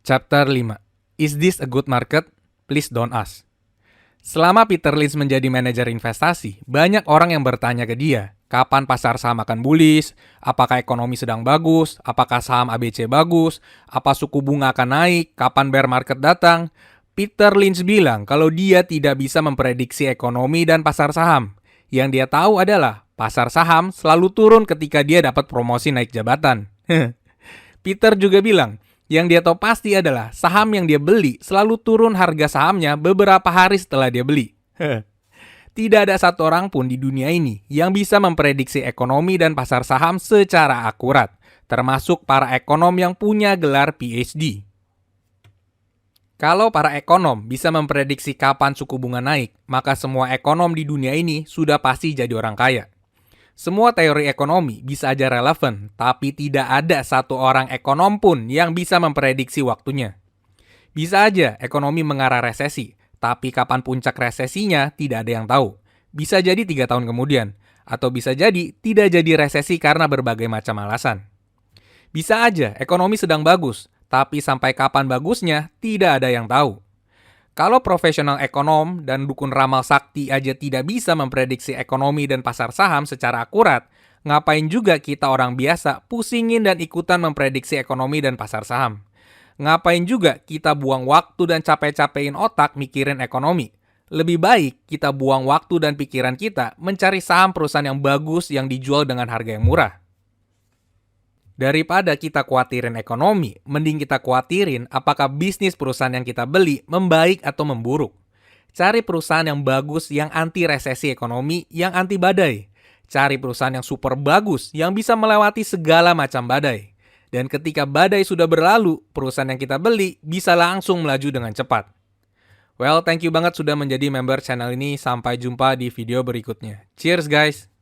Chapter 5. Is this a good market? Please don't ask. Selama Peter Lynch menjadi manajer investasi, banyak orang yang bertanya ke dia, kapan pasar saham akan bullish, apakah ekonomi sedang bagus, apakah saham ABC bagus, apa suku bunga akan naik, kapan bear market datang. Peter Lynch bilang kalau dia tidak bisa memprediksi ekonomi dan pasar saham. Yang dia tahu adalah pasar saham selalu turun ketika dia dapat promosi naik jabatan. Peter juga bilang, yang dia tahu pasti adalah saham yang dia beli selalu turun harga sahamnya beberapa hari setelah dia beli. Tidak ada satu orang pun di dunia ini yang bisa memprediksi ekonomi dan pasar saham secara akurat, termasuk para ekonom yang punya gelar PhD. Kalau para ekonom bisa memprediksi kapan suku bunga naik, maka semua ekonom di dunia ini sudah pasti jadi orang kaya. Semua teori ekonomi bisa aja relevan, tapi tidak ada satu orang ekonom pun yang bisa memprediksi waktunya. Bisa aja ekonomi mengarah resesi, tapi kapan puncak resesinya tidak ada yang tahu. Bisa jadi 3 tahun kemudian, atau bisa jadi tidak jadi resesi karena berbagai macam alasan. Bisa aja ekonomi sedang bagus, tapi sampai kapan bagusnya tidak ada yang tahu. Kalau profesional ekonom dan dukun ramal sakti aja tidak bisa memprediksi ekonomi dan pasar saham secara akurat, ngapain juga kita orang biasa pusingin dan ikutan memprediksi ekonomi dan pasar saham? Ngapain juga kita buang waktu dan capek-capekin otak mikirin ekonomi? Lebih baik kita buang waktu dan pikiran kita mencari saham perusahaan yang bagus yang dijual dengan harga yang murah. Daripada kita khawatirin ekonomi, mending kita khawatirin apakah bisnis perusahaan yang kita beli membaik atau memburuk. Cari perusahaan yang bagus yang anti resesi ekonomi, yang anti badai. Cari perusahaan yang super bagus, yang bisa melewati segala macam badai. Dan ketika badai sudah berlalu, perusahaan yang kita beli bisa langsung melaju dengan cepat. Well, thank you banget sudah menjadi member channel ini. Sampai jumpa di video berikutnya. Cheers guys!